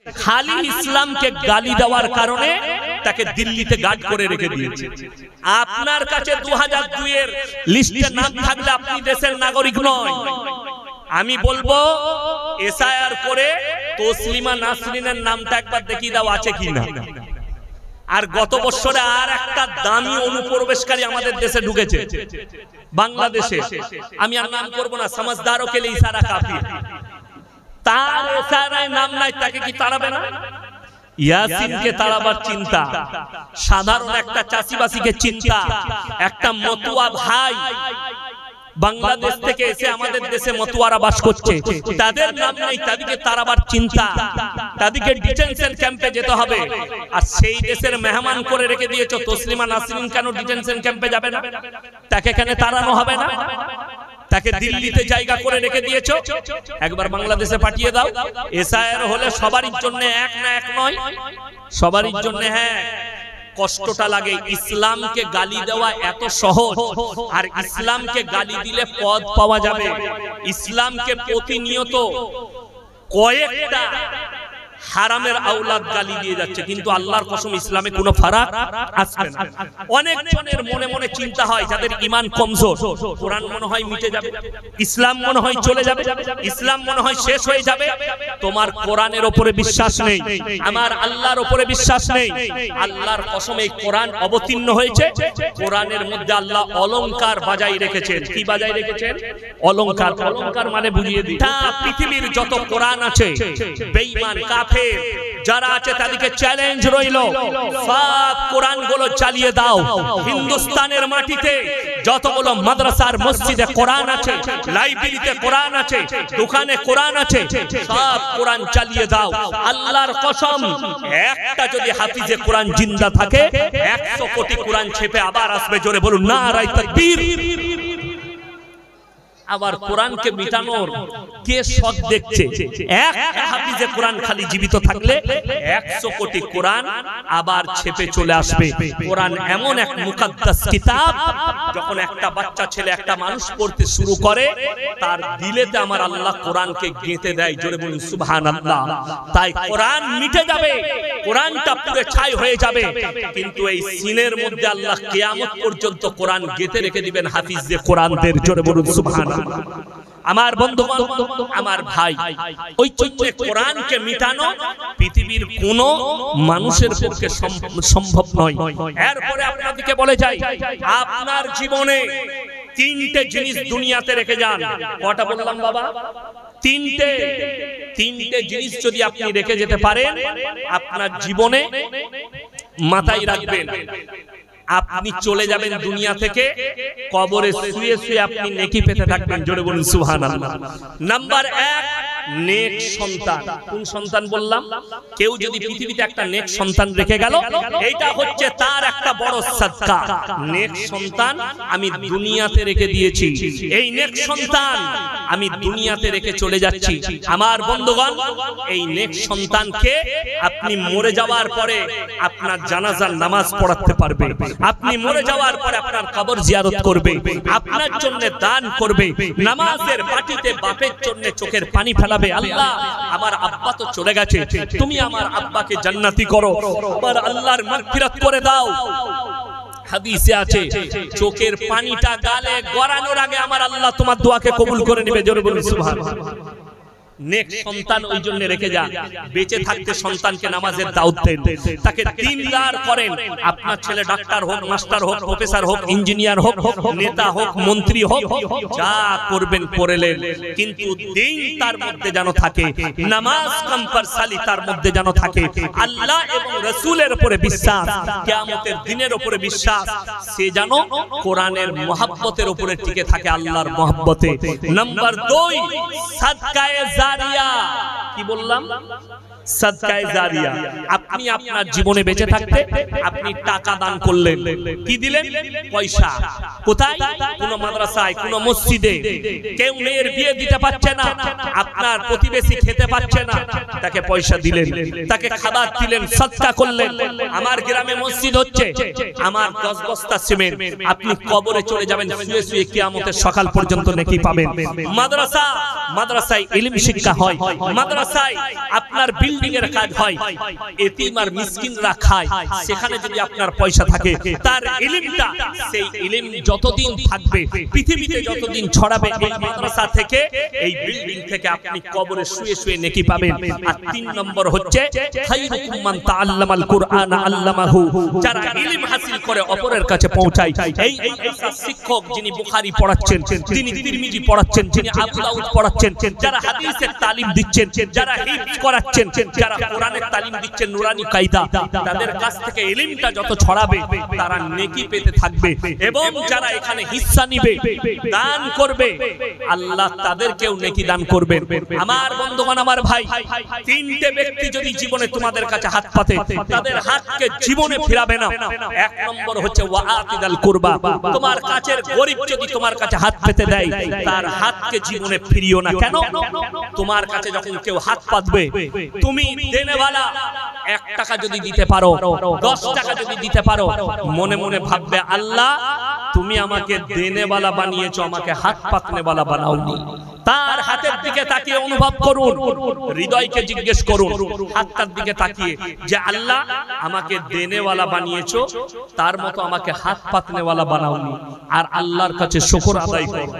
খালি ইসলামকে গালি দেওয়ার কারণে তাকে দিল্লিতে গার্ড করে রেখে দিয়েছে। আপনার কাছে 2002 এর লিস্টে নাম থাকলে আপনি দেশের নাগরিক নয়। আমি বলবো এসআইআর করে তসলিমা নাসরিনের নামটা একবার দেখিয়ে দাও আছে কিনা। আর গত বছরে আর একটা দামি অনুপ্রবেশকারী আমাদের দেশে ঢুকেছে বাংলাদেশে, আমি আর নাম করব না, সমঝদারও কে লিয়ে ইশারা কাফি। তার এসআইআর নাম নাই, তাকে কি তাড়াবে না? ইয়াসিনকে তাড়াবার চিন্তা, সাধারণ একটা চাষিবাসীকে চিন্তা, একটা মতুয়া ভাই বাংলাদেশ থেকে এসে আমাদের দেশে মতুয়ারা বাস করছে, তাদের নাম নেই, তাদেরকে তাড়াবার চিন্তা, তাদেরকে ডিটেনশন ক্যাম্পে যেতে হবে। আর সেই দেশের মেহমান করে রেখে দিয়েছো তসলিমা নাসরিন, কেন ডিটেনশন ক্যাম্পে যাবে না? তাকে কেন তাড়ানো হবে না? তাকে দিল্লিতে জায়গা করে রেখে দিয়েছো, একবার বাংলাদেশে পাঠিয়ে দাও। এসআইআর হলে সবারই জন্য এক না এক নয়, সবারই জন্য। হ্যাঁ, কষ্টটা লাগে। ইসলামকে গালি দেওয়া এত সহজ, আর ইসলামকে গালি দিলে পদ পাওয়া যাবে। ইসলামকে প্রতিনিয়ত কয়েকটা হারামের আওলাদ গালি দিয়ে যাচ্ছে, কিন্তু আল্লাহর কসম ইসলামে কোনো ফারাক আসবে না। অনেক জনের মনে মনে চিন্তা হয়, যাদের ঈমান কমজোর, কোরআন মনে হয় মিটে যাবে, ইসলাম মনে হয় চলে যাবে, ইসলাম মনে হয় শেষ হয়ে যাবে। তোমার কোরআনের উপরে বিশ্বাস নেই, আমার আল্লাহর উপরে বিশ্বাস নেই। আল্লাহর কসম এই কোরআন অবতীর্ণ হয়েছে, কোরআনের মধ্যে আল্লাহ অলংকার বাজাই রেখেছেন। কি বাজাই রেখেছেন? অলংকার। অলংকার মানে বুঝিয়ে দিই, পৃথিবীর যত কোরআন আছে, বেঈমান কাফের যারা আছে তাদেরকে চ্যালেঞ্জ রইল, সব কোরআন গুলো চালিয়ে দাও। হিন্দুস্তানের মাটিতে যতগুলো মাদ্রাসার মসজিদে কোরআন আছে, লাইব্রেরিতে কোরআন আছে, দোকানে কোরআন আছে, সব কোরআন চালিয়ে দাও। আল্লাহর কসম, একটা যদি হাফিজে কোরআন জিন্দা থাকে, 100 কোটি কোরআন ছেপে আবার আসবে। জোরে বলুন নারায়ে তাকবীর। আবার কোরআনকে মিটানোর কে শখ দেখছে? একটা হাফিজে কোরআন খালি জীবিত থাকলে 100 কোটি কোরআন আবার ছেপে চলে আসবে। কোরআন এমন এক মুকাদ্দাস কিতাব, যখন একটা বাচ্চা ছেলে, একটা মানুষ পড়তে শুরু করে, তার দিলেতে আমার আল্লাহ কোরআনকে গেঁথে দেয়। জোরে বলুন সুবহানাল্লাহ। তাই কোরআন মিটে যাবে, কোরআনটা পুরো ছাই হয়ে যাবে, কিন্তু এই সিনের মধ্যে আল্লাহ কিয়ামত পর্যন্ত কোরআন গেঁথে রেখে দিবেন হাফিজে কোরআনদের। জোরে বলুন সুবহানাল্লাহ। আমার বন্ধুগণ, আমার ভাই, ওই চৈত্রে কোরআনকে মিটানো পৃথিবীর কোন মানুষের পক্ষে সম্ভব নয়। এরপরে আপনাদেরকে বলে যাই, আপনার জীবনে 3টে জিনিস দুনিয়াতে রেখে যান। কটা বললাম বাবা? 3টে জিনিস যদি আপনি রেখে যেতে পারেন আপনার জীবনে, মাথায় রাখবেন, আপনি চলে যাবেন দুনিয়া থেকে, কবরে শুয়ে শুয়ে আপনি নেকি পেতে থাকবেন। জোরে বলুন সুবহানাল্লাহ। নাম্বার 1, নেক সন্তান। কোন সন্তান বললাম? কেউ যদি পৃথিবীতে একটা নেক সন্তান রেখে গেল, এইটা হচ্ছে তার একটা বড় সাদকা। নেক সন্তান আমি দুনিয়াতে রেখে দিয়েছি, এই নেক সন্তান আমি দুনিয়াতে রেখে চলে যাচ্ছি। আমার বন্ধুগণ, এই নেক সন্তানকে আপনি মরে যাওয়ার পরে আপনার জানাজার নামাজ পড়াতে পারবে, আপনি মরে যাওয়ার পরে আপনার কবর জিয়ারত করবে, আপনার জন্য দান করবে, নামাজের পাটিতে বাপের জন্য চোখের পানি ফেলাবে। আল্লাহ, আমার আব্বা তো চলে গেছে, তুমি আমার আব্বাকে জান্নাতি করো, আমার আল্লাহর মাগফিরাত করে দাও। হাদিসে আছে, চোখের পানিটা গালে গড়ানোর আগে আমার আল্লাহ তোমার দোয়াকে কবুল করে নেবে। জোরে বলুন সুবহানাল্লাহ। নেক সন্তান ওই জন্য রেখে যান, বেঁচে থাকতে সন্তানকে নামাজের দাওয়াত দেন, তাকে দিনদার করেন। আপনার ছেলে ডাক্তার হোক, মাস্টার হোক, প্রফেসর হোক, ইঞ্জিনিয়ার হোক, নেতা হোক, মন্ত্রী হোক, যা করবেন করেলেন, কিন্তু দিন তার মধ্যে যেন থাকে, নামাজ কম্পালসারি তার মধ্যে যেন থাকে, আল্লাহ এবং রাসূলের উপরে বিশ্বাস, কিয়ামতের দিনের উপরে বিশ্বাস, সে যেন কোরআনের মহব্বতের উপরে টিকে থাকে, আল্লাহর মহব্বতে। নাম্বার 2, সাদকায়ে জারিয়া। কি বললাম? সাদকায়ে জারিয়া। আপনি আপনার জীবনে বেঁচে থাকতে আপনি টাকা দান করলেন, কি দিলেন? পয়সা। কোথায়? কোন মাদ্রাসায়, কোন মসজিদে। কেউ মেয়ের বিয়ে দিতে পারছে না, আপনার প্রতিবেশী খেতে পারছে না, তাকে পয়সা দিলেন, তাকে খাবার দিলেন, সদকা করলেন। আমার গ্রামে মসজিদ হচ্ছে, আমার 10 বস্তা সিমেন্ট, আপনি কবরে চলে যাবেন শুয়ে শুয়ে, কিয়ামতের সকাল পর্যন্ত নেকি পাবেন। মাদ্রাসায় ইলম শিক্ষা হয়, মাদ্রাসায় আপনার বিল্ডিং এর কাজ হয়, এতিম আর মিসকিনরা খায়, সেখানে যদি আপনার পয়সা থাকে, তার ইলমটা, সেই ইলম যতদিন থাকবে, পৃথিবীতে যতদিন ছড়াবে, এই মাদ্রাসা থেকে, এই বিল্ডিং থেকে আপনি কবরে শুয়ে শুয়ে নেকি পাবেন। আর 3 নম্বর হচ্ছে খায়রুকুম মান তাআল্লামাল কুরআন আল্লামাহু, যারা ইলম হাসিল করে অপরের কাছে পৌঁছায়। এই শিক্ষক যিনি বুখারী পড়াচ্ছেন, যিনি তিরমিজি পড়াচ্ছেন, যিনি আবু দাউদ পড়াচ্ছেন, যারা হাদিসের তালিম দিচ্ছেন, যারা হিফজ করাচ্ছেন, যারা কোরআনের তালিম দিচ্ছেন নুরানি কায়দা, তাদের কাছ থেকে ইলমটা যত ছড়াবে তারা নেকি পেতে থাকবে। এবং যারা এখানে হিস্সা নিবে, দান করবে, আল্লাহ তাদেরকেও নেকি দান করবেন। আমার বন্ধুগণ, আমার ভাই, 3টে ব্যক্তি যদি জীবনে তোমাদের কাছে হাত পাতে, তাদের হাতকে জীবনে ফিরাবে না। 1 নম্বর হচ্ছে ওয়াআতিদাল কুরবা, তোমার কাছের গরীব যদি তোমার কাছে হাত পেতে দেয়, তার হাতকে জীবনে ফিরিও না। কেন? তোমার কাছে যখন কেউ হাত পাতবে, তুমি দেনেওয়ালা 1 টাকা যদি দিতে পারো, 10 টাকা যদি দিতে পারো, মনে মনে ভাববে আল্লাহ তুমি আমাকে দেনেওয়ালা বানিয়েছো, আমাকে হাত পাতনেওয়ালা বানাওনি। তার হাতের দিকে তাকিয়ে অনুভব করুন, হৃদয়কে জিজ্ঞেস করুন হাতটার দিকে তাকিয়ে, যে আল্লাহ আমাকে দেনেওয়ালা বানিয়েছো, তার মতো আমাকে হাত পাতনেওয়ালা বানাওনি। আর আল্লাহর কাছে শুকর আদায় করুন,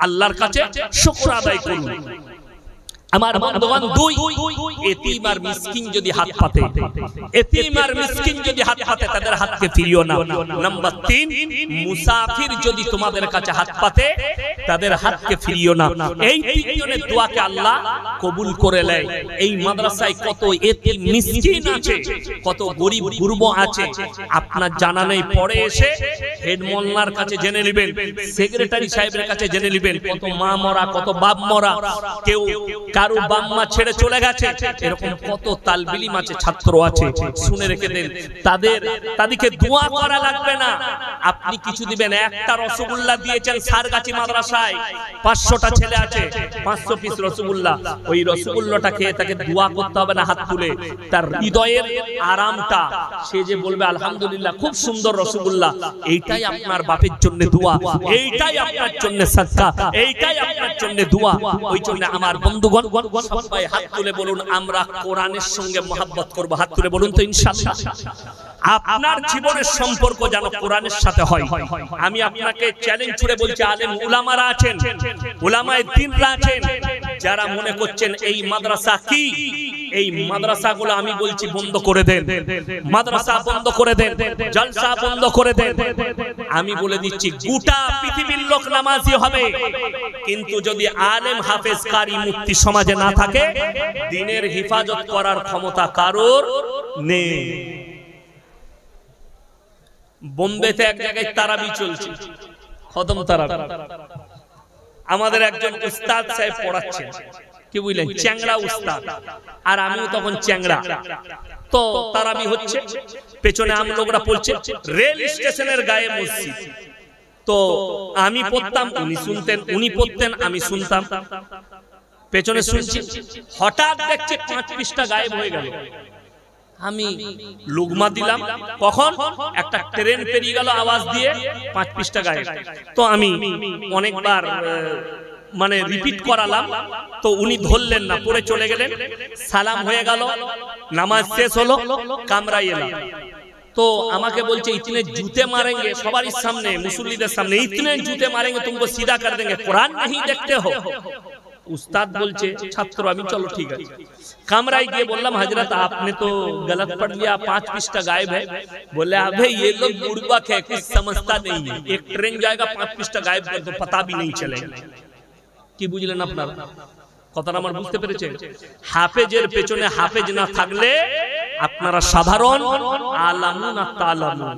আল্লাহর কাছে শুকর আদায় করুন। আমার বন্ধুগণ, 2, এতিম আর মিসকিন যদি হাত পাতে, এতিম আর মিসকিন যদি হাত পাতে, তাদের হাতকে ফিরিও না। নাম্বার 3, মুসাফির যদি তোমাদের কাছে হাত পাতে, তাদের হাতকে ফিরিও না। এই 3 জনের দোয়াকে আল্লাহ কবুল করে নেয়। এই মাদ্রাসায় কত এতিম মিসকিন আছে, কত গরিব গুরবো আছে, আপনার জানা নেই। পরে এসে হেড মোল্লার কাছে জেনে নেবেন, সেক্রেটারি সাহেবের কাছে জেনে নেবেন, কত মা মরা, কত বাপ মরা, কেউ কারো বাম্মা ছেড়ে চলে গেছে, এরকম কত তালবিলিম আছে, ছাত্র আছে। শুনে রেখে দেন, তাদেরকে দোয়া করা লাগবে না, আপনি কিছু দিবেন। একটা রসগোল্লা দিয়েছেন সারগাছি মাদ্রাসায়, 500টা ছেলে আছে, 500 পিস রসগোল্লা, ওই রসগোল্লাটা খেয়ে তাকে দোয়া করতে হবে না হাত তুলে। তার হৃদয়ের আরামটা, সে যে বলবে আলহামদুলিল্লাহ খুব সুন্দর রসগোল্লা, এইটাই আপনার বাপের জন্য দোয়া, এইটাই আপনার জন্য সাদকা, এইটাই আপনার জন্য দোয়া। ওই জন্য আমার বন্ধুগণ, সবাই হাত তুলে বলুন আমরা কোরআনের সঙ্গে মহব্বত করব। হাত তুলে বলুন তো ইনশাআল্লাহ। আপনার জীবনের সম্পর্ক যেন কোরআনের সাথে হয়। আমি আপনাকে চ্যালেঞ্জ ছুড়ে বলছি, আলেম উলামারা আছেন, উলামায়ে দ্বীনরা আছেন, যারা মনে করছেন এই মাদ্রাসা কি, এই মাদ্রাসাগুলো আমি বলছি বন্ধ করে দেন, মাদ্রাসা বন্ধ করে দেন, জলসা বন্ধ করে দেন। আমি বলে দিচ্ছি গোটা পৃথিবীর লোক নামাজি হবে, কিন্তু যদি আলেম হাফেজ কারি মুফতি সমাজে না থাকে, দ্বীনের হেফাজত করার ক্ষমতা কারোর নেই। বোম্বেতে এক জায়গায় তারাবি চলছে, খতম তারাবি। আমাদের একজন উস্তাদ সাহেব পড়াচ্ছেন, কি বুঝলেন, চ্যাংড়া উস্তাদ, আর আমিও তখন চ্যাংড়া। তো তারাবি হচ্ছে, পেছনে আম লোকরা পড়ছে, রেল স্টেশনের গায়ে মসজিদ। তো আমি পড়তাম, উনি শুনতেন, উনি পড়তেন, আমি শুনতাম, পেছনে শুনছি। হঠাৎ দেখছি 5 পৃষ্ঠা গায়েব হয়ে গেল। আমি লুগমা দিলাম, কখন একটা ট্রেন পেরিয়ে গেল আওয়াজ দিয়ে, 5 পৃষ্ঠা গায়েব। তো আমি অনেকবার মানে রিপিট করালাম, তো উনি ধরলেন না, পড়ে চলে গেলেন। সালাম হয়ে গেল, নামাজ শেষ হলো, কামরায় এলাম। तो আমাকে বলছে इतने जूते मारेंगे সবারই সামনে মুসল্লিদের সামনে इतने जूते मारेंगे तुमको सीधा कर देंगे कुरान नहीं देखते हो। उस्ताद बोलছে ছাত্র আমি চলো ঠিক আছে কামরায় গিয়ে বললাম हजरत आपने तो गलत पढ़ लिया 5 पृष्ठ गायब है। बोले अबे ये लोग बुड़बक है कुछ समझता नहीं है एक ट्रेन जाएगा 5 पृष्ठ गायब कर दो पता भी नहीं चलेगा। কি বুঝলেন আপনারা কথাটা আমার বুঝতে পেরেছেন? হাফেজের পেছনে হাফেজ না থাকলে আপনারা সাধারণ আলামুন আর তালামুন।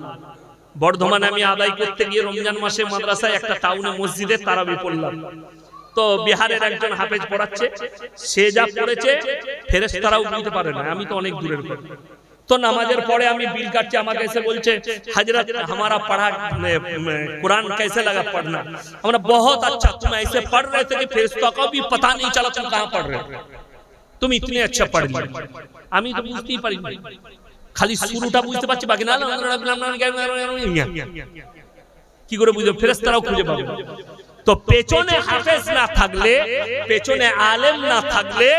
বর্ধমানে আমি আদায় করতে গিয়ে রমজান মাসে মাদ্রাসায় একটা টাউনে মসজিদে তারাবি পড়লাম। তো বিহারের একজন হাফেজ পড়াচ্ছে, সে যা পড়েছে ফেরেশতারাও বুঝতে পারে না, আমি তো অনেক দূরের কথা। तो नमाज़ेर पढ़े आमी बिल काटছে আমাকে এসে বলছে हजरत हमारा पढ़ा कुरान कैसे लगा पढ़ना। हमरा बहुत अच्छा तुम ऐसे पढ़ रहे थे कि फरिश्तों को भी पता नहीं चला तुम कहां पढ़ रहे हो, तुम इतने अच्छा पढ़ लिए। আমি তো বুঝতেই পারি না, খালি শুরুটা বুঝতে পারছি বাকি না কি করে বুঝবে ফেরেশতারাও খুঁজে পাবে। তো পেছনে হাফেজ না থাকলে পেছনে আলেম না থাকলে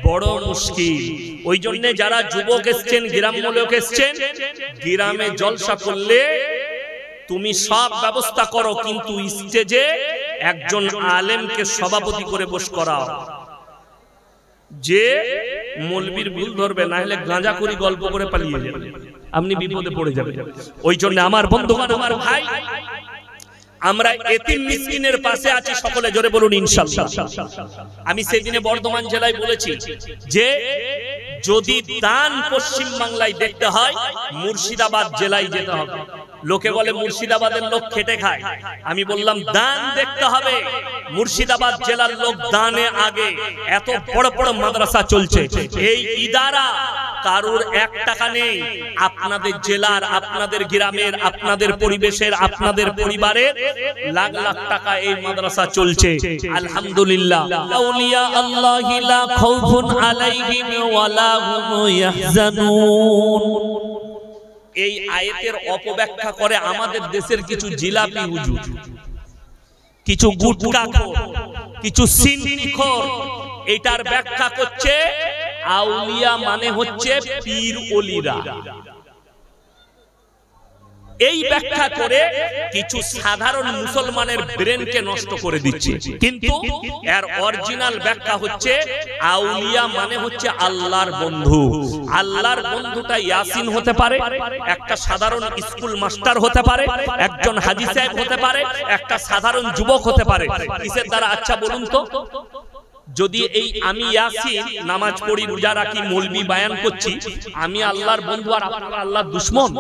বড় মুশকিল। ওই জন্য যারা যুবক এসছেন, গ্রাম্য লোক এসছেন, গ্রামে জলসা করলে তুমি সব ব্যবস্থা করো, কিন্তু স্টেজে একজন আলেমকে সভাপতি করে বস করাও, যে মৌলবীর ভুল ধরবে, না হলে গাঁজা করি গল্প করে পালিয়ে যাবে, আপনি বিপদে পড়ে যাবেন। ওই জন্য আমার বন্ধুগণ, আমার ভাই, আমরা এতিম মিসকিনের পাশে আছি, সকলে জোরে বলুন ইনশাআল্লাহ। আমি সেদিনে বর্ধমান জেলায় বলেছি যে যদি দান পশ্চিম বাংলায় দেখতে হয়, মুর্শিদাবাদ জেলায় যেতে হবে। লোকে বলে মুর্শিদাবাদের লোক খেটে খায়, আমি বললাম দান দেখতে হবে। মুর্শিদাবাদ জেলার লোক দানে আগে। এত বড় বড় মাদ্রাসা চলছে, এই ইদারা কারুর 1 টাকা নেই। আপনাদের জেলার, আপনাদের গ্রামের, আপনাদের পরিবেশের, আপনাদের পরিবারের লাখ লাখ টাকা এই মাদ্রাসা চলছে, আলহামদুলিল্লাহ। আউলিয়া আল্লাহি লা খাউফুন আলাইহিম ওয়া লা হুম ইয়াহজানুন। এই আয়াতের অপব্যাখ্যা করে আমাদের দেশের কিছু জিলাপি হুজুর, কিছু গুটকাখোর, কিছু সিন্নিখোর। এটার ব্যাখ্যা করছে আউলিয়া মানে হচ্ছে পীর ওলিরা। এই ব্যাখ্যা করে কিছু সাধারণ মুসলমানের ব্রেনকে নষ্ট করে দিচ্ছে, কিন্তু এর অরিজিনাল ব্যাখ্যা হচ্ছে আউলিয়া মানে হচ্ছে আল্লাহর বন্ধু। আল্লাহর বন্ধুটা ইয়াসিন হতে পারে, একটা সাধারণ স্কুল মাস্টার হতে পারে, একজন হাজী সাহেব হতে পারে, একটা সাধারণ যুবক হতে পারে। কিসের দ্বারা? আচ্ছা বলুন তো, যদি এই আমি ইয়াসিন নামাজ পড়ি, রোজা রাখি, মৌলবি বায়ান করছি, আমি আল্লাহর বন্ধু আর আপনারা আল্লাহর দুশমন?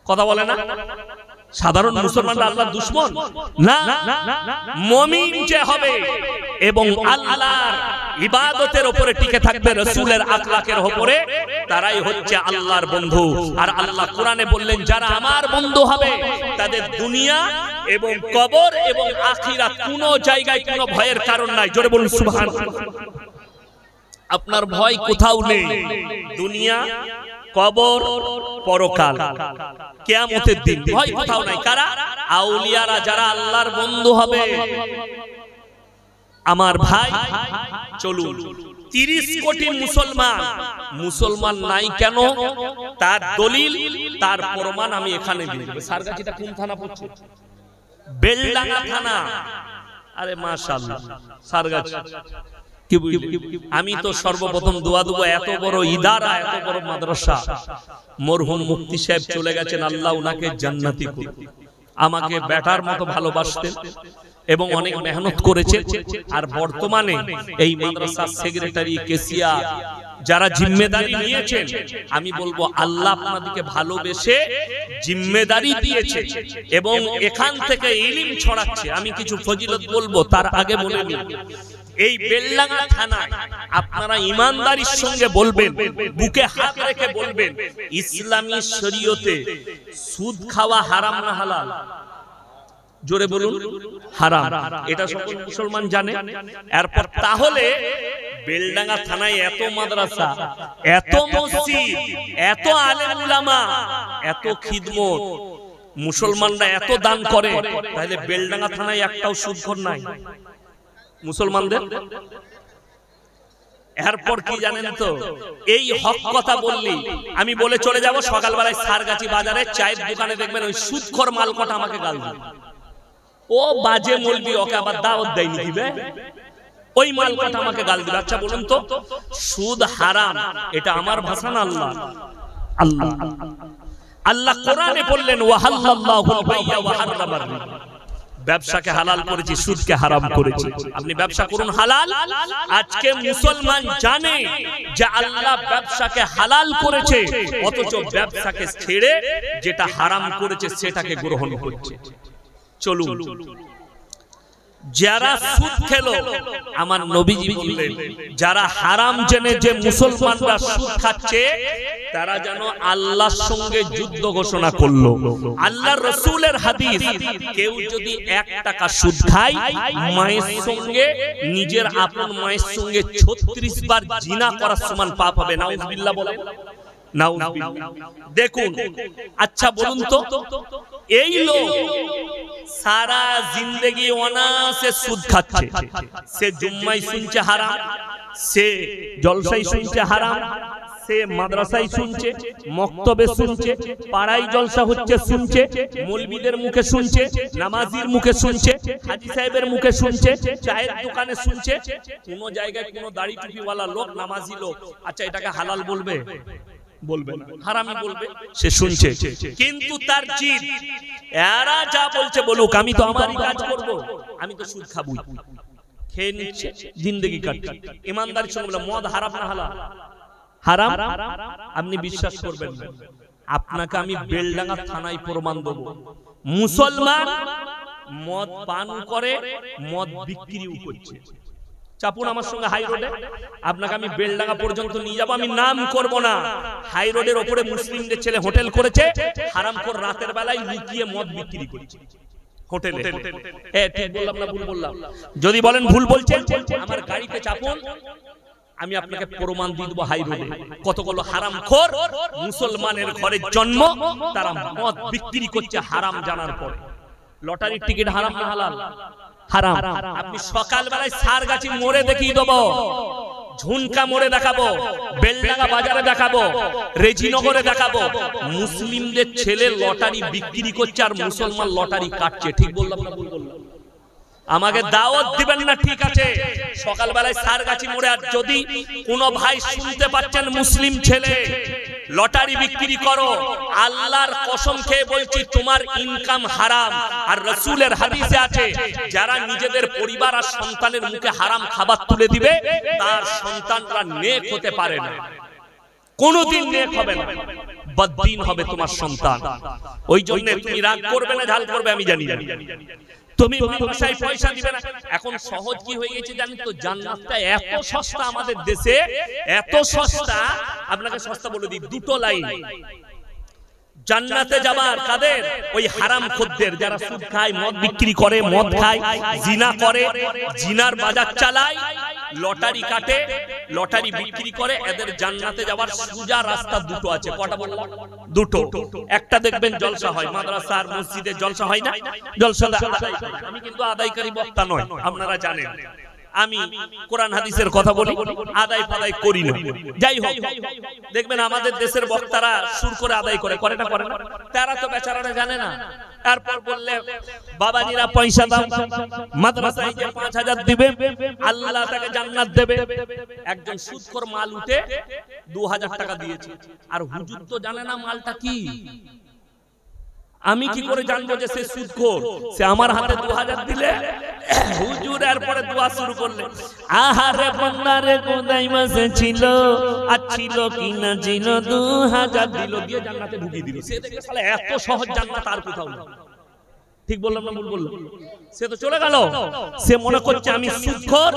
কথা বলে না সাধারণ মুসলমানরা আল্লাহর দুশমন? না, মুমিন যে হবে এবং আল্লাহর ইবাদতের উপরে টিকে থাকবে, রাসূলের আখলাকের উপরে, তারাই হচ্ছে আল্লাহর বন্ধু। আর আল্লাহ কোরআনে বললেন, যারা আমার বন্ধু হবে তাদের দুনিয়া এবং কবর এবং আখিরাত কোনো জায়গায় কোনো ভয়ের কারণ নাই। জোরে বলুন সুবহানাল্লাহ। আপনার ভয় কোথাও নেই, দুনিয়া, কবর, পরকাল, কিয়ামতের দিন, ভয় কোথাও নাই। কারা? আউলিয়ারা, যারা আল্লাহর বন্ধু হবে। আমার ভাই চলুন, 30 কোটি মুসলমান নাই কেন, তার দলিল, তার প্রমাণ আমি এখানে দিব। সারগাছিটা কোন থানা পড়ছে? বেলডাঙ্গা থানা। আরে মাশাআল্লাহ, সারগাছি। আমি তো সর্বপ্রথম দোয়া দেব, এত বড় ইদারা, এত বড় মাদ্রাসা, মরহুম মুফতি সাহেব চলে গেছেন, আল্লাহ উনাকে জান্নাতি করুন। আমাকে বেটার মতো ভালোবাসতেন এবং অনেক মেহনত করেছেন। আর বর্তমানে এই মাদ্রাসার সেক্রেটারি, কেসিয়া, যারা জিম্মেদারি নিয়েছেন, আমি বলবো আল্লাহ আপনাদেরকে ভালোবেসে জিম্মেদারি দিয়েছে এবং এখান থেকে ইলম ছড়াচ্ছে। আমি কিছু ফজিলত বলবো, তার আগে বলে নিই, এই বেলডাঙ্গা থানায় আপনারা ইমানদারির সঙ্গে বলবেন, বুকে হাত রেখে বলবেন, ইসলামী শরীয়তে সুদ খাওয়া হারাম না হালাল? জোরে বলুন হারাম। এটা সকল মুসলমান জানে। এরপর তাহলে বেলডাঙ্গা থানায় এত মাদ্রাসা, এত মসজিদ, এত আলেম উলামা, এত খিদমত, মুসলমানরা এত দান করে, তাহলে বেলডাঙ্গা থানায় একটাও সুদখোর নাই মুসলমানদের? এরপর কি জানেন তো, এই হক কথা বললি আমি বলে চলে যাব, সকালবেলায় সারগাছি বাজারে চায়ের দোকানে দেখবেন ওই সুদখোর মালকটা আমাকে গাল দেয়, ও বাজে মৌলবি, ওকে আবার দাওয়াত দেয় নাকি বে, ওই মালকটা আমাকে গাল দিবে। আচ্ছা বলুন তো, সুদ হারাম, এটা আমার ভাষা না আল্লাহ? আল্লাহ আল্লাহ কোরআনে বললেন, ওয়া হাল্লাল্লাহুল বাইয়া ওয়া হারামার রিবা, ব্যবসাকে হালাল করেছি, সুদকে হারাম করেছি। আপনি ব্যবসা করুন হালাল। আজকে মুসলমান জানে যে আল্লাহ ব্যবসাকে হালাল করেছে, অথচ ব্যবসাকে ছেড়ে যেটা হারাম করেছে সেটাকে গ্রহণ করছে। চলুন, যারা সুদ খেলো, আমার নবীজি বললেন, যারা হারাম জেনে যে মুসলমানরা সুদ খাচ্ছে, তারা যেন আল্লাহর সঙ্গে যুদ্ধ ঘোষণা করলো। আল্লাহর রাসূলের হাদিস, কেউ যদি 1 টাকা সুদ খায়, মায়ের সঙ্গে, নিজের আপন মায়ের সঙ্গে 36 বার জিনা করার সমান পাপ হবে। নাউযুবিল্লাহ বলেন, নাউযুবিল্লাহ। দেখুন, আচ্ছা বলুন তো, এই লোক সারা জিন্দেগি অনায়াসে সুদ খাচ্ছে, সে জুম্মায় শুনছে হারাম, সে জলসাই শুনছে হারাম, সে মাদ্রাসায় শুনছে, মক্তবে শুনছে, পাড়ায় জলসা হচ্ছে শুনছে, মৌলবীদের মুখে শুনছে, নামাজির মুখে শুনছে, হাজী সাহেবের মুখে শুনছে, চায়ের দোকানে শুনছে, কোন জায়গায় কোন দাড়ি টুপিওয়ালা লোক, নামাজি লোক, আচ্ছা এটাকে হালাল বলবে? বলবে না, হারামি বলবে। সে শুনছে, কিন্তু তার জিদ, এরা যা বলছে বলুক, আমি তো আমারই কাজ করব, আমি তো সুদ খাবো, খেয়ে নিচ্ছে, জিন্দেগি কাটছে। ইমানদারির সঙ্গে বলে মদ হারাম না হালাল? হারাম। আপনি বিশ্বাস করবেন না, আপনাকে আমি বেলডাঙ্গা থানায় প্রমাণ দেব, মুসলমান মদ পান করে, মদ বিক্রিও করছে। চাপুন আমার সঙ্গে হাই রোডে, আপনাকে আমি বেলডাঙ্গা পর্যন্ত নিয়ে যাবো, আমি নাম করব না। হাই রোডের ওপরে মুসলিমদের ছেলে হোটেল করেছে, হারামখোর রাতের বেলায় লুকিয়ে মদ বিক্রি করছে হোটেলে। ঠিক বললাম না ভুল বললাম? যদি বলেন ভুল বলছেন, আমার গাড়িতে চাপুন, আমি আপনাকে প্রমাণ দিয়ে দেবো হাই রোডে কতগুলো হারামখোর মুসলমানের ঘরে জন্ম, তারা মদ বিক্রি করছে হারাম জানার পরে। লটারির টিকিট হারাম না হালাল? হারাম। আপনি সকালবেলায় সারগাছি মোড়ে দেখিয়ে দেবো, ঝুনকা মোড়ে দেখাবো, বেলডাঙ্গা বাজারে দেখাবো, রেজিনগরে দেখাবো, মুসলিমদের ছেলে লটারি বিক্রি করছে আর মুসলমান লটারি কাটছে। ঠিক বললাম না ভুল বললাম? আমাকে দাওয়াত দিবেন না, ঠিক আছে, সকালবেলায় সারগাছি মোড়ে। আর যদি কোনো ভাই শুনতে পাচ্ছেন মুসলিম ছেলে লটারি বিক্রি করো, আল্লাহর কসম খেয়ে বলছি তোমার ইনকাম হারাম। আর রাসূলের হাদিসে আছে, যারা নিজেদের পরিবার আর সন্তানের মুখে হারাম খাবার তুলে দিবে, তার সন্তানরা নেক হতে পারে না, কোনদিন নেক হবে না, বদদিন হবে তোমার সন্তান। ওই জন্য তুমি রাগ করবে না, ঝাল করবে, আমি জানি, তুমি ব্যবসায় পয়সা দিবে না। এখন সহজ কি হয়ে গেছে জানেন তো? জান্নাতটা এত সস্তা আমাদের দেশে, এত সস্তা, আপনাকে সস্তা বলে দিই, দুটো লাইন। জান্নাতে যাবার কাদের? ওই হারামখোরদের, যারা সুদ খায়, মদ বিক্রি করে, মদ খায়, জিনা করে, জিনার বাজার চালায়, লটারি কাটে, লটারি বিক্রি করে, এদের জান্নাতে যাওয়ার সোজা রাস্তা দুটো আছে। কটা বললাম? দুটো। একটা দেখবেন জলসা হয়, মাদ্রাসা আর মসজিদে জলসা হয় না? জলসা আমি কিন্তু আদায়কারী বক্তা নয়, আপনারা জানেন, আমি কোরআন হাদিসের কথা বলি, আদায় ফাদায় করি না। যাই হোক, দেখবেন আমাদের দেশের বক্তারা সুর করে আদায় করে, করে না? করে না? তারা তো বেচারারা জানে না। তারপর বললে বাবাজিরা পয়সা দাও, মাদ্রাসায় যে 5000 দিবে, আল্লাহ তাকে জান্নাত দেবে। একজন সুদখোর মাল উঠে 2000 টাকা দিয়েছে, আর হুজুর তো জানে না মালটা কি। আমি কি করে জানবো যে সে সুদখোর? সে আমার হাতে 2000 দিলে, হুজুর এরপরে দোয়া শুরু করলে, আহারে বান্দারে কোদাই মাসে ছিল, আর ছিল কিনা ছিল, 2000 দিল, দিয়ে জান্নাতে ঢুকিয়ে দিল। সে দেখে শালা এত সহজ জান্নাত আর কোথাও না। ঠিক বললাম না ভুল বললাম? সে তো চলে গেল, সে মনে করছে আমি সুদখোর,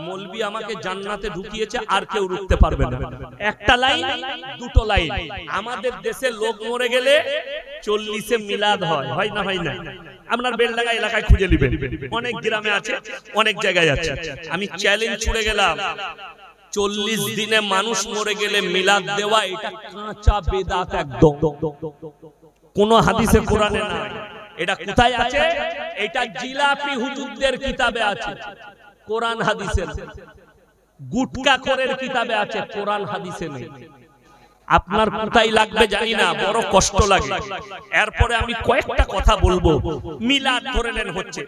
মৌলবি আমাকে জান্নাতে ঢুকিয়েছে, আর কেউ রুখতে পারবে না। একটা লাইন, দুটো লাইন। আমাদের দেশে লোক মরে গেলে 40-এ মিলাদ হয়, হয় না? হয় না? আপনার বেলডাঙ্গা এলাকায় খুঁজে নেবেন, অনেক গ্রামে আছে, অনেক জায়গায় আছে। আমি চ্যালেঞ্জ ছুড়ে গেলাম, 40 দিনে মানুষ মরে গেলে মিলাদ দেওয়া, এটা কাঁচা বেদাত একদম, কোন হাদিসে কোরআনে নাই। এটা কোথায় আছে? এটা জিলাপি হুজুরদের কিতাবে আছে, কোরআন হাদিসে নেই। গুটকাখোরের কিতাবে আছে, কোরআন হাদিসে নেই। আপনার কোথায় লাগবে জানি না, বড় কষ্ট লাগে। এরপরে আমি কয়েকটা কথা বলবো। মিলাদ ধরে নেন হচ্ছে,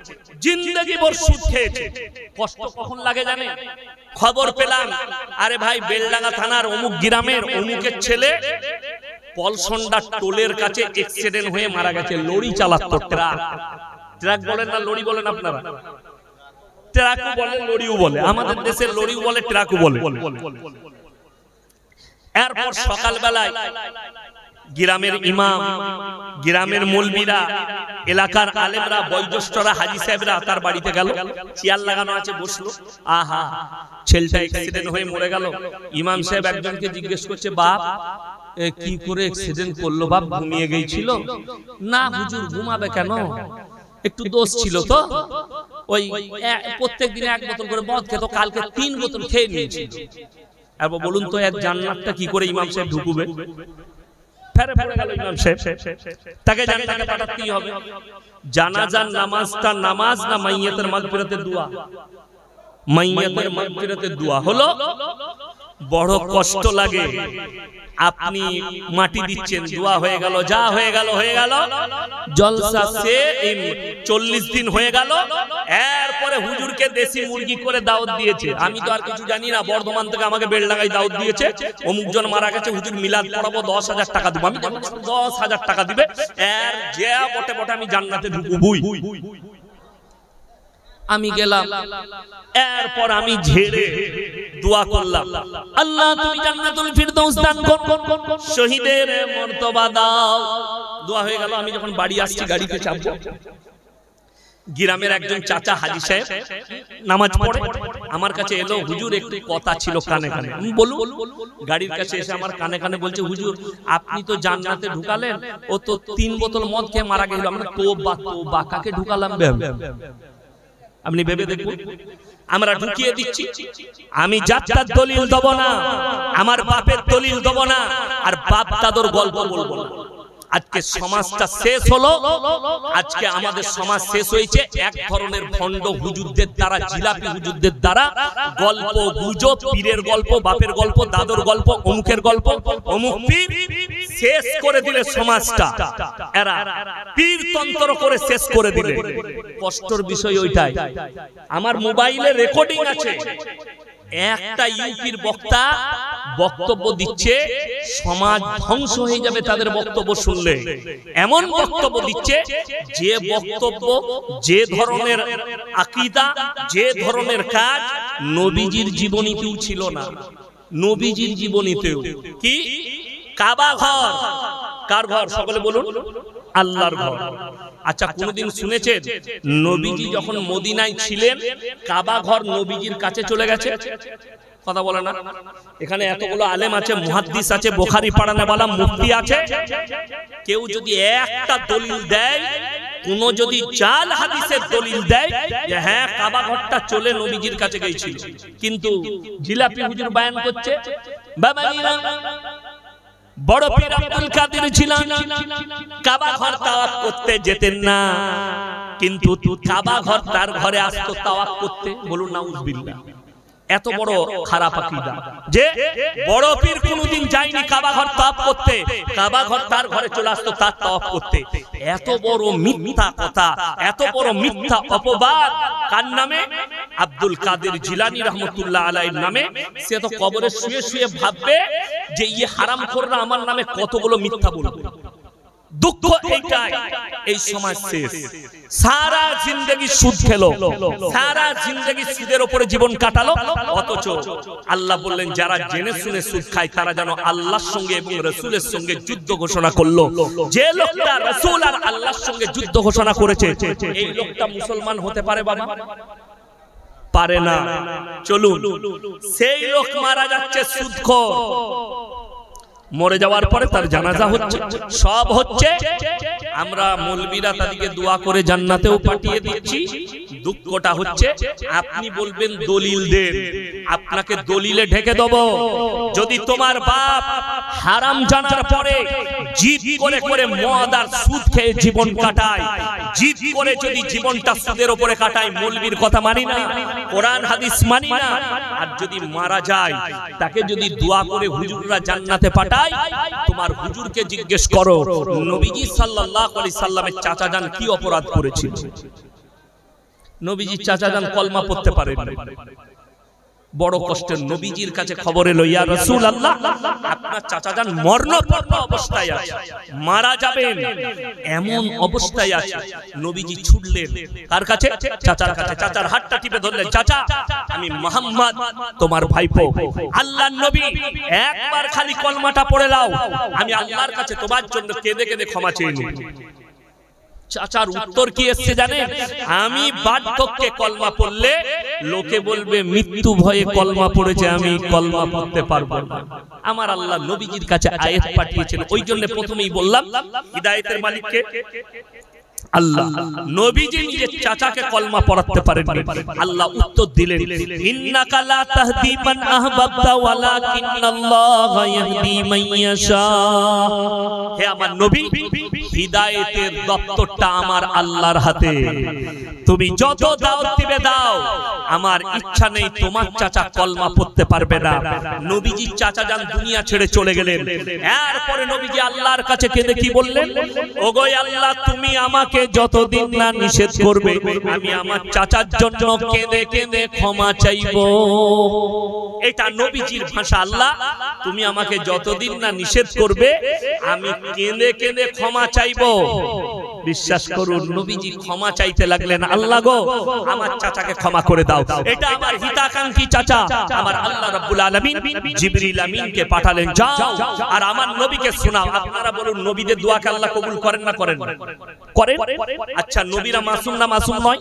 জিন্দেগি ভর সুদ খেয়েছে। কষ্ট কখন লাগে জানেন? খবর পেলাম, আরে ভাই বেলডাঙ্গা থানার অমুক গ্রামের অমুকের ছেলে পলসন্ডা টোলের কাছে অ্যাক্সিডেন্ট হয়ে মারা গেছে। লরি চালাতো, ট্রাক। ট্রাক বলেন না লরি বলেন আপনারা? ট্রাকও বলে, লরিও বলে। আমাদের দেশের লরিও বলে, ট্রাকও বলে। এরপর সকালবেলায় গ্রামের ইমাম, গ্রামের মৌলবীরা, এলাকার আলেমরা, বয়োজ্যেষ্ঠরা, হাজী সাহেবরা তার বাড়িতে গেল। চেয়ার লাগানো আছে, বসলো। আহা, ছেলেটা অ্যাক্সিডেন্ট হয়ে মরে গেল। ইমাম সাহেব একজনকে জিজ্ঞেস করছে, বাপ কি করে অ্যাক্সিডেন্ট করলো বাপ? ঘুমিয়ে গিয়েছিল? না হুজুর, ঘুমাবে কেন, একটু দোষ ছিল তো। ওই প্রত্যেক দিনে 1 বোতল করে মদ খেত, কালকে 3 বোতল খেয়ে নিয়েছিল। এরপর বলুন তো, এর জান্নাতটা কি করে ইমাম সাহেব ঢুকবে? ফেরে পড়ে গেল ইমাম সাহেব। তাকে জান্নাতে পাঠাতেই হবে। জানাজার নামাজটা নামাজ না মাইয়াতের মাগফিরাতের দোয়া? মাইয়াতের মাগফিরাতের দোয়া হলো, বড় কষ্ট লাগে। আপনি মাটি দিচ্ছেন, দোয়া হয়ে গেল, যা হয়ে গেল হয়ে গেল, জলসা সে 40 দিন হয়ে গেল, এরপরে হুজুরকে দেশি মুরগি করে দাওয়াত দিয়েছে। আমি তো আর কিছু জানি না, বর্ধমান থেকে আমাকে বেলডাঙ্গায় দাওয়াত দিয়েছে, অমুক জন মারা গেছে, হুজুর মিলাদ পড়াবো, 10,000 টাকা দিব। আমি 10,000 টাকা দিবে, এর যে বটে বটে আমি জান্নাতে ঢুকবই। আমি গেলাম, এরপর আমি ঝেড়ে দোয়া করলাম, আল্লাহ তুমি জান্নাতুল ফিরদৌস দান করো, শহীদের মর্তবা দাও। দোয়া হয়ে গেল। আমি যখন বাড়ি আসছি, গাড়িতে চাপবো, গ্রামের একজন চাচা হাজী সাহেব নামাজ পড়ে আমার কাছে এলো, হুজুর একটু কথা ছিল কানে কানে। আমি বলুন। গাড়ির কাছে এসে আমার কানে কানে বলছে, হুজুর আপনি তো জান্নাতে ঢুকালেন, ও তো 3 বোতল মদ খেয়ে মারা গেল। আমরা তোবা কাকে ঢুকালাম? আপনি ভেবে দেখুন, আমরা ঢুকিয়ে দিচ্ছি। আমি যাত্রার দলিল দেব না, আমার বাপের দলিল দেব না, আর বাপ দাদুর গল্প বলবো না। আজকে সমাজটা শেষ হলো। আজকে আমাদের সমাজ শেষ হয়েছে এক ধরনের ভণ্ড হুজুরদের দ্বারা, জিলাপি হুজুরদের দ্বারা গল্প গুজব, পীরের গল্প, বাপের গল্প, দাদুর গল্প, অমুকের গল্প, অমুক পীর শেষ করে দিলে সমাজটা। এরা পীর তন্ত্র করে শেষ করে দিলে। কষ্টের বিষয় ওইটাই। আমার মোবাইলে রেকর্ডিং আছে, একটা ইউপির বক্তা বক্তব্য দিচ্ছে, সমাজ ধ্বংস হয়ে যাবে তাদের বক্তব্য শুনলে। এমন বক্তব্য দিচ্ছে, যে বক্তব্য, যে ধরনের আকীদা, যে ধরনের কাজ নবীজির জীবনীতেও ছিল না। নবীজির জীবনীতেও কি? কাবা ঘর কার ঘর? সকলে বলুন। আল্লাহর ঘর। আচ্ছা, কোনদিন শুনেছেন নবীজি যখন মদিনায় ছিলেন কাবা ঘর নবীজির কাছে চলে গেছে? কথা বলে না। এখানে এতগুলো আলেম আছে, মুহাদ্দিস আছে, বুখারী পড়ানেওয়ালা মুফতি আছে, কেউ যদি একটা দলিল দেয়, কোন যদি জাল হাদিসের দলিল দেয় যে হ্যাঁ কাবা ঘরটা চলে নবীজির কাছে গিয়েছিল, কিন্তু জিলাপি হুজুর বয়ান করছে, বাবাজিরা বড় পীর আব্দুল কাদের জিলানী কাবা ঘর তাওয়াফ করতে যেতেন না, কিন্তু কাবা ঘর তার ঘরে আসতো তাওয়াফ করতে। বলুন নাউজুবিল্লাহ। এত বড় খারাপ আকীদা যে বড় পীর কোনদিন যায়নি কাবা ঘর তাওয়াফ করতে, কাবা ঘর তার ঘরে চলে আসতো তার তাওয়াফ করতে। এত বড় মিথ্যা কথা, এত বড় মিথ্যা অপবাদ কার নামে? আব্দুল কাদের জিলানী রহমতুল্লাহ আলাইহির নামে। সে তো কবরে শুয়ে শুয়ে ভাববে যে এই হারামখোররা আমার নামে কতগুলো মিথ্যা বলবে। দুঃখ এইটাই, এই সমাজ শেষ। সারা জিন্দেগি সুদ খেলো, সারা জিন্দেগি সুদের উপরে জীবন কাটালো, অথচ আল্লাহ বললেন যারা জেনে শুনে সুদ খায় তারা যেন আল্লাহর সঙ্গে এবং রাসূলের সঙ্গে যুদ্ধ ঘোষণা করলো। যে লোকটা রাসূল আর আল্লাহর সঙ্গে যুদ্ধ ঘোষণা করেছে, এই লোকটা মুসলমান হতে পারে বাবা? পারে না। চলুন, সেই লোক মারা যাচ্ছে সুদখোর, মরে যাওয়ার পরে তার জানাজা হচ্ছে, সব হচ্ছে, আমরা মৌলবীরা তাদেরকে দোয়া করে জান্নাতেও পাঠিয়ে দিচ্ছি। দুঃখটা হচ্ছে আপনি বলবেন দলিল দেন, আপনাকে দলিলে ঢেকে দেব। যদি তোমার বাপ হারাম জানার পরে জিদ করে করে মদ আর সুদ খেয়ে জীবন কাটায়, জিদ করে যদি জীবনটা সুদের উপরে কাটায়, মৌলবীর কথা মানি না, কোরআন হাদিস মানি না, আর যদি মারা যায় তাকে যদি দোয়া করে হুজুররা জান্নাতে পাঠায়, তোমার হুজুরকে জিজ্ঞেস করো নবীজি সাল্লাল্লাহু আলাইহি সাল্লামের চাচা জান কি অপরাধ করেছিল? নবীজির চাচা জান কলমা পড়তে পারেন না। বড় কষ্টের নবীজির কাছে খবর এলো, ইয়া রাসূলুল্লাহ আপনার চাচা জান মরণাপন্ন অবস্থায় আছে, মারা যাবেন এমন অবস্থায় আছে। নবীজি ছুটলেন কার কাছে? চাচার কাছে। চাচার হাতটা টিপে ধরলেন, চাচা আমি মুহাম্মদ তোমার ভাইপো, আল্লাহর নবী, একবার খালি কলমাটা পড়ে নাও, আমি আল্লাহর কাছে তোমার জন্য কেঁদে কেঁদে ক্ষমা চেয়ে নিই। চাচার উত্তর কি এসেছে জানেন? আমি বার্ধক্যে কলমা পড়লে লোকে বলবে মৃত্যু ভয়ে কলমা পড়েছে, আমি কলমা পড়তে পারবো না। আমার আল্লাহ নবীজির কাছে আয়াত পাঠিয়েছেন, ওই জন্য প্রথমেই বললাম হিদায়াতের মালিককে আল্লাহ। নবীজি নিজের চাচাকে কলমা পড়াতে পারেন, আল্লাহ উত্তর দিলেন, ইন্নাকা লা তাহদি মান আহবাবতা ওয়ালাকিন্নাল্লাহা ইয়াহদি মান ইয়াশা। হে আমার নবী, হিদায়েতের দপ্তরটা আমার আল্লাহর হাতে। তুমি যত দাওয়াত দিবে দাও, আমার ইচ্ছা নেই তোমার চাচা কলমা পড়তে পারবে না। নবীজির চাচা যান দুনিয়া ছেড়ে চলে গেলেন। এরপরে নবীজি আল্লাহর কাছে কেঁদে কি বললেন? ওগো আল্লাহ, তুমি আমাকে যতদিন না নিষেধ করবে আমি আমার চাচার জন্য কেঁদে কেঁদে ক্ষমা চাইবো। এটা নবীজির ভাষা। আল্লাহ, তুমি আমাকে যতদিন না নিষেধ করবে আমি কেঁদে কেঁদে ক্ষমা চাইবো। বিশ্বাস করুন, নবীজি ক্ষমা চাইতে লাগলেন, আল্লাহ গো আমার চাচাকে ক্ষমা করে দাও। এটা আমার হিতাকাঙ্ক্ষী চাচা। আমার আল্লাহ রাব্বুল আলামিন জিবরিল আমিনকে পাঠালেন, যাও আর আমার নবীকে শোনাও। আপনারা বলুন, নবীদের দোয়াকে আল্লাহ কবুল করেন না করেন? করেন। আচ্ছা, নবীরা মাসুম না মাসুম নয়?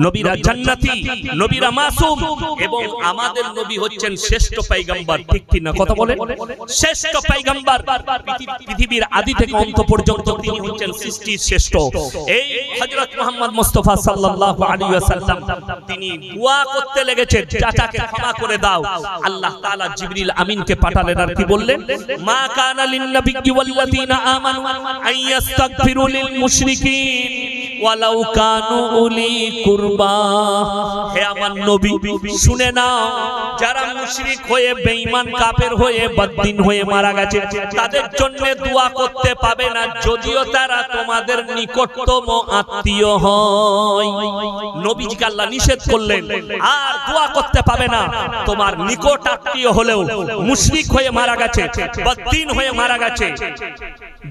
নবীরা জান্নাতি, নবীরা মাসুম, এবং আমাদের নবী হচ্ছেন শ্রেষ্ঠ পয়গম্বর। ঠিক কি না কথা বলেন? শ্রেষ্ঠ পয়গম্বর, পৃথিবীর আদি থেকে অন্ত পর্যন্ত তিনি হচ্ছেন সৃষ্টির শ্রেষ্ঠ। এই হযরত মুহাম্মদ মুস্তাফা সাল্লাল্লাহু আলাইহি ওয়াসাল্লাম তিনি দোয়া করতে লেগেছেন, চাচাকে ক্ষমা করে দাও। আল্লাহ তাআলা জিবরিল আমিনকে পাঠালেন, আর কি বললেন? মা কানা লিন নাবিয়্যি ওয়াল্লাযীনা আমানু আইয়াস্তাগফিরু লিল মুশরিকিন ওয়ালাউ কানু উলি কুরবা। হে আমার নবী, শুনে নাও, যারা মুশরিক হয়ে বেঈমান কাফের হয়ে বদ্দিন হয়ে মারা গেছে তাদের জন্য দোয়া করতে পাবে না, যদিও তারা তোমাদের নিকটতম আত্মীয় হয়। নবীজিকে আল্লাহ নিষেধ করলেন, আর দোয়া করতে পাবে না তোমার নিকট আত্মীয় হলেও মুশরিক হয়ে মারা গেছে, বদ্দিন হয়ে মারা গেছে,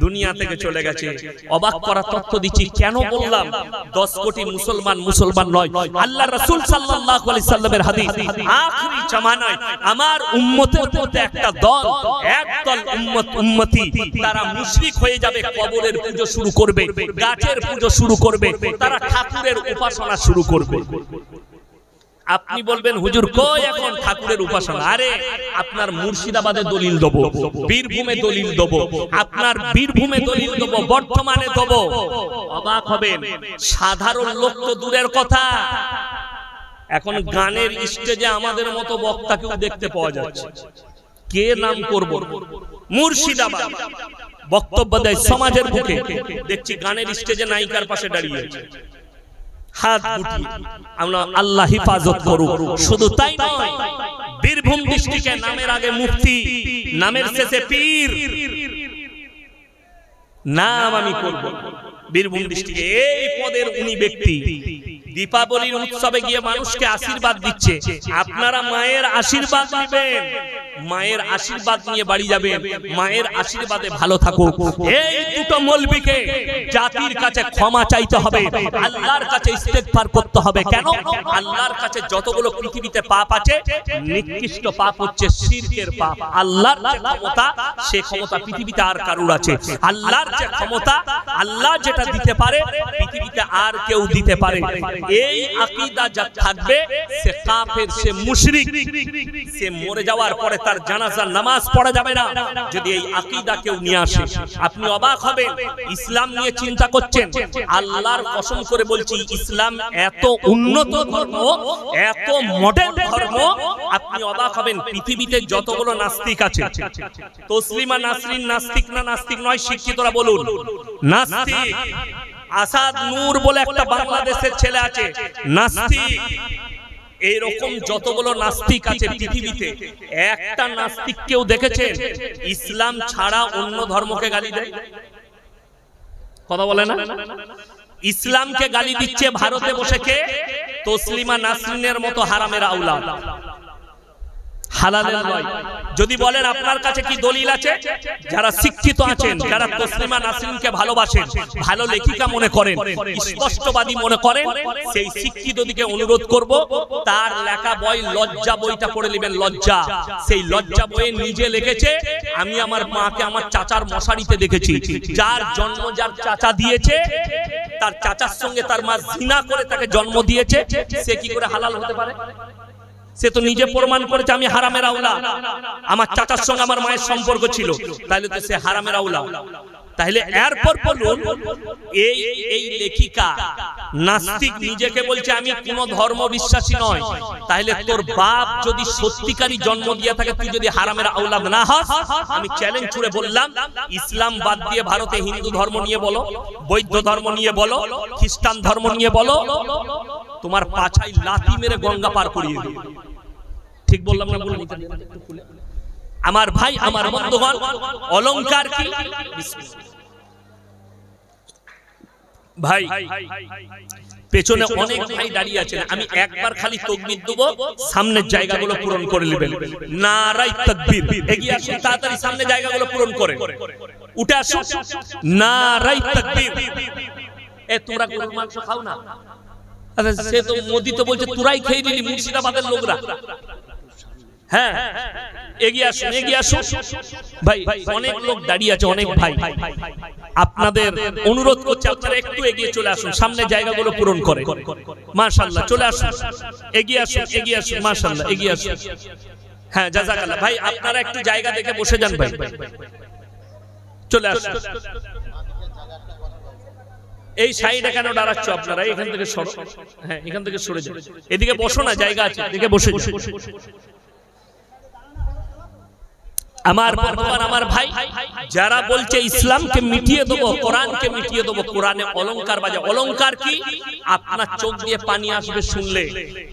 দুনিয়া থেকে চলে গেছে। অবাক করা তথ্য দিচ্ছি, কেন বললাম 10 কোটি মুসলমান মুসলমান নয়, আল্লাহ রাসূল সাল্লাল্লাহু আলাইহি সাল্লামের হাদিস, আখিরি জামানায় আমার উম্মতের মধ্যে একটা দল, একদল উম্মতি, তারা মুশরিক হয়ে যাবে, কবরের পূজা শুরু করবে, গাছের পূজা শুরু করবে, তারা ঠাকুরের উপাসনা শুরু করবে। আপনি বলবেন, হুজুর কই এখন ঠাকুরের উপাসনা? আরে আপনার মুর্শিদাবাদে দলিল দেবো, বীরভূমে দলিল দেবো, আপনার বীরভূমে দলিল দেবো, বর্তমানে দেবো। অবাক হবেন, সাধারণ লোক তো দূরের কথা, এখন গানের স্টেজে আমাদের মতো বক্তাকেও দেখতে পাওয়া যাচ্ছে। কে নাম করব? মুর্শিদাবাদ বক্তব্য দেয় সমাজের বুকে, দেখছি গানের স্টেজে নায়িকার পাশে দাঁড়িয়ে আছে, হাত গুটিয়ে। আমরা আল্লাহ হিফাজত করুক। শুধু তাই নয়, বীরভূম ডিস্ট্রিক্টে নামের আগে মুফতি, নামের শেষে পীর, নাম আমি করব। বীরভূম ডিস্ট্রিক্টে এই পদের উনি ব্যক্তি দীপাবলির উৎসবে গিয়ে মানুষকে আশীর্বাদ দিচ্ছে। আপনারা মায়ের আশীর্বাদ নেবেন, মায়ের আশীর্বাদ নিয়ে বাড়ি যাবেন, মায়ের আশীর্বাদে ভালো থাকুক। এই দুটো মৌলবীকে জাতির কাছে ক্ষমা চাইতে হবে, আল্লাহর কাছে ইস্তেগফার করতে হবে। কেন? আল্লাহর কাছে যতগুলো পৃথিবীতে পাপ আছে, নিকৃষ্ট পাপ হচ্ছে শিরকের পাপ। আল্লাহর যে ক্ষমতা, সে ক্ষমতা পৃথিবীতে আর কারুর আছে? আল্লাহর যে ক্ষমতা, আল্লাহ যেটা দিতে পারে পৃথিবীতে আর কেউ দিতে পারে। এই আকীদা যার থাকবে, সে কাফের, সে মুশরিক, সে মরে যাওয়ার পরে তার জানাজার নামাজ পড়া যাবে না যদি এই আকীদা কেউ নিয়ে আসে। আপনি অবাক হবেন, ইসলাম নিয়ে চিন্তা করছেন, আল্লাহর কসম করে বলছি, ইসলাম এত উন্নত ধর্ম, এত মডেল ধর্ম, আপনি অবাক হবেন। পৃথিবীতে যতগুলো নাস্তিক আছে, তসলিমা নাসরিন নাস্তিক না নাস্তিক নয়? শিক্ষিতরা বলুন, নাস্তিক। আসাদ নূর বলে একটা বাংলাদেশের ছেলে আছে, নাস্তিক। এইরকম যতগুলো নাস্তিক আছে পৃথিবীতে, একটা নাস্তিক কেউ দেখেছেন ইসলাম ছাড়া অন্য ধর্মকে গালি দেয়? কথা বলে না? ইসলামকে গালি দিচ্ছে ভারতে বসে কে? তসলিমা নাসরিনের মতো হারামের আওলাদ, হালালের নয়। যদি বলেন আপনার কাছে কি দলিল আছে? যারা শিক্ষিত আছেন, যারা তসলিমা নাসরিনকে ভালোবাসেন, ভালো লেখিকা মনে করেন, স্পষ্টবাদী মনে করেন, সেই শিক্ষিত দিকে অনুরোধ করব, তার লেখা বই লজ্জা বইটা পড়ে নেবেন। লজ্জা, সেই লজ্জা বইয়ে নিজে লিখেছে, আমি আমার মাকে আমার চাচার মশারিতে দেখেছি। যার জন্ম যার চাচা দিয়েছে, তার চাচার সঙ্গে তার মা জিনা করে তাকে জন্ম দিয়েছে, সে কি করে হালাল হতে পারে? সে তো নিজে প্রমাণ করেছে আমি হারামের আওলা, আমার চাচার সঙ্গে আমার মায়ের সম্পর্ক ছিল, তাহলে তো সে হারামের আওলা। তাহলে এরপর বলুন এই লেখিকা নাস্তিক নিজেকে বলছে আমি কোন ধর্ম বিশ্বাসী নয়, তাহলে তোর বাপ যদি সত্যিকারই জন্ম দিয়ে থাকে, তুই যদি হারামের আওলাদ না হস, আমি চ্যালেঞ্জ ছুড়ে বললাম ইসলাম বাদ দিয়ে ভারতে হিন্দু ধর্ম নিয়ে বলো, বৌদ্ধ ধর্ম নিয়ে বলো, খ্রিস্টান ধর্ম নিয়ে বলো, তোমার পাছায় লাথি মেরে গঙ্গা পার করিয়ে দিবে। ঠিক বললাম না? বলুন আমার ভাই, আমার বন্ধুগণ, অলংকার কি? ভাই পেছনে অনেক ভাই দাঁড়িয়ে আছেন, আমি একবার খালি তাকবীর দেব, সামনের জায়গাগুলো পূরণ করে নেবেন। নারায়ে তাকবীর, এগিয়ে আসুন তাড়াতাড়ি, সামনে জায়গাগুলো পূরণ করে উঠে আসুন। নারায়ে তাকবীর। তোমরা গরুর মাংস খাও না? আচ্ছা, সে তো মোদি তো বলছে তোরাই খেয়ে নিলি, মুর্শিদাবাদের লোকরা। হ্যাঁ, এগিয়ে আসুন, এগিয়ে আসুন ভাই। অনেক লোক দাঁড়িয়ে আছে, অনেক ভাই, আপনাদের অনুরোধ করছে আপনারা একটু এগিয়ে চলে আসুন, সামনে জায়গাগুলো পূরণ করে। মাশাআল্লাহ, চলে আসুন, এগিয়ে আসুন, এগিয়ে আসুন, মাশাআল্লাহ, এগিয়ে আসুন। হ্যাঁ, জাযাকাল্লাহ। ভাই আপনারা একটু জায়গা দেখে বসে যান ভাই, চলে আসুন। এই সাইডে কেন দাঁড়াচ্ছ আপনারা? এখান থেকে সরো, হ্যাঁ এখান থেকে সরে যান, এদিকে বসো না, জায়গা আছে, এদিকে বসে যান। আমার বন্ধুগণ, আমার ভাই, যারা বলছে ইসলামকে মিটিয়ে দেবো, কোরআনকে মিটিয়ে দেবো, কোরআনে অলংকার বাজে। অলংকার কি? আপনার চোখ দিয়ে পানি আসবে শুনলে।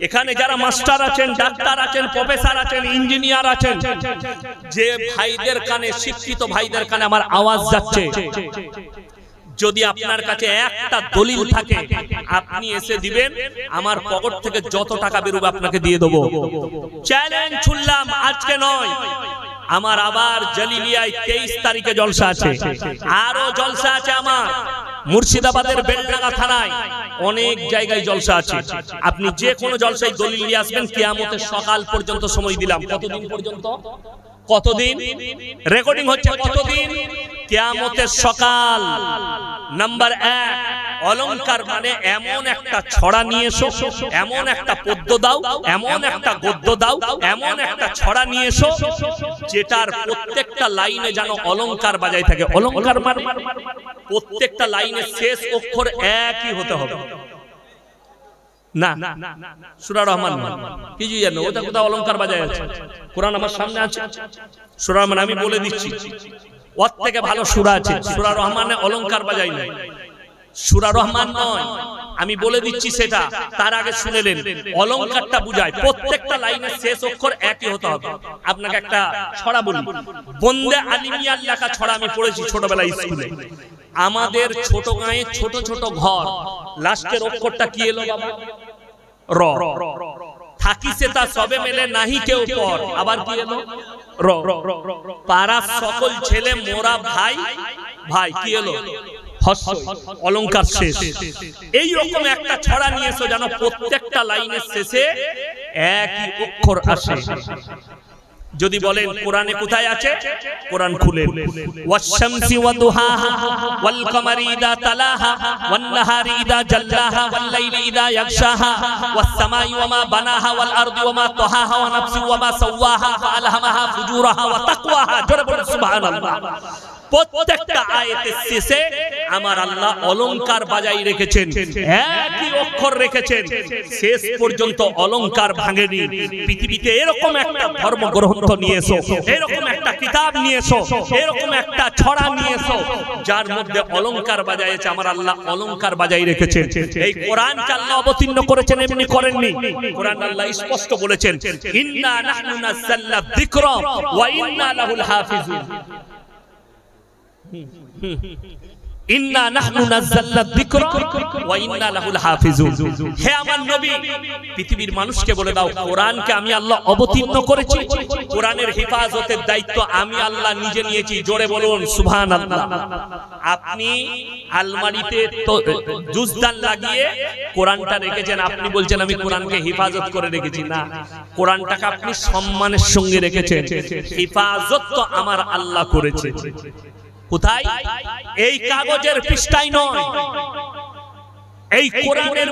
এখানে যারা মাস্টার আছেন, ডাক্তার আছেন, প্রফেসর আছেন, ইঞ্জিনিয়ার আছেন, যে ভাইদের কানে, শিক্ষিত ভাইদের কানে আমার আওয়াজ যাচ্ছে, যদি আপনার কাছে একটা দলিল থাকে আপনি এসে দিবেন, আমার পকেট থেকে যত টাকা বেরোবে আপনাকে দিয়ে দেবো। চ্যালেঞ্জ ছুড়লাম, আজকে নয়, আমার আবার জালিলিয়ায় 23 তারিখে জলসা আছে, আরো জলসা আছে আমার মুর্শিদাবাদের বেলডাঙ্গা থানায়, অনেক জায়গায় জলসা আছে। আপনি যে কোনো জলসায় দলিল নিয়ে আসবেন, কিয়ামতের সকাল পর্যন্ত সময় দিলাম। কতদিন পর্যন্ত? কতদিন? রেকর্ডিং হচ্ছে কতদিন? কিয়ামতের সকাল। নাম্বার 1, অলংকার মানে এমন একটা ছড়া নিয়ে এসো, এমন একটা পদ্য দাও, এমন একটা গদ্য দাও, এমন একটা ছড়া নিয়ে এসো যেটার প্রত্যেকটা লাইনে যেন অলংকার বাজায় থাকে। অলংকার মানে প্রত্যেকটা লাইনের শেষ অক্ষর একই হতে হবে। না, সূরা রহমান কিছু জানো, ওটা কোথাও অলংকার বাজায় আছে? কোরআন আমার সামনে আছে, সূরা রহমান আমি বলে দিচ্ছি, ওর থেকে ভালো সূরা আছে। সূরা রহমানে অলংকার বাজাই না, সূরা রহমান নয়, আমি বলে দিচ্ছি সেটা। তার আগে শুনেলেন, অলংকারটা বুঝায় প্রত্যেকটা লাইনের শেষ অক্ষর একই হতে হবে। আপনাকে একটা ছড়া বলি, বন্দে আলিমিয়ার লেখা ছড়া আমি পড়েছি ছোটবেলায় স্কুলে। আমাদের ছোট গায়ে ছোট ছোট ঘর, লাস্টের অক্ষরটা কি এলো বাবা? র। থাকিছে তা সবে মেলে নাহি কেউ পর, আবার কি এলো? র। পাড়ার সকল ছেলে মোরা ভাই, ভাই কি এলো? অলংকার শেষ। এই রকম একটা ছড়া নিয়ে এসো যেন প্রত্যেকটা লাইনের শেষে একই অক্ষর আসে। যদি বলেন কোরআনে কোথায় আছে, কোরআন খুলেন। ওয়াশ-শামসি ওয়া দুহাহা ওয়াল কামারি ইযা তালাহা ওয়ান নাহারি ইযা জাল্লাহা ওয়াল লাইলি ইযা ইয়াগশাহা ওয়াস সামাই ওয়া মা বানাহা ওয়াল আরদি ওয়া মা তাহাহা ওয়া নাফসি ওয়া মা সাওয়াহা ফাআলহামাহা ফুজুরাহা ওয়া তাকওয়াহা। জোরে বলুন সুবহানাল্লাহ। প্রত্যেকটা আয়াতের শেষে আমার আল্লাহ অলংকার বাজাই রেখেছেন, একই অক্ষর রেখেছেন, শেষ পর্যন্ত অলংকার ভাঙেনি। পৃথিবীতে এরকম একটা ধর্মগ্রন্থ নিয়ে এসো, এরকম একটা কিতাব নিয়ে এসো, এরকম একটা ছড়া নিয়ে এসো যার মধ্যে অলংকার বাজাইছে। আমার আল্লাহ অলংকার বাজাই রেখেছেন। এই কোরআনকে আল্লাহ অবতীর্ণ করেছেন, এমনি করেননি। কোরআন আল্লাহ স্পষ্ট বলেছেন, ইন্না নাহনু নাযালনা যিকরা ওয়া ইন্না লাহুল হাফিজুন। ইন্না নাহনু নাযালনা যিকরা ওয়া ইন্না লাহুল হাফিজুন। হে আমার নবী, পৃথিবীর মানুষকে বলে দাও, কোরআনকে আমি আল্লাহ অবতীর্ণ করেছি, কোরআনের হেফাজতের দায়িত্ব আমি আল্লাহ নিজে নিয়েছি। জোরে বলুন সুবহানাল্লাহ। আপনি আলমারিতে জুজদান লাগিয়ে কোরআনটা রেখেছেন, আপনি বলছেন আমি কোরআনকে হেফাজত করে রেখেছি। না, কোরআনটাকে আপনি সম্মানের সঙ্গে রেখেছেন, হেফাজত তো আমার আল্লাহ করেছে। কোথায়? এই কাগজের পৃষ্ঠায় নয়, এই কোরআনের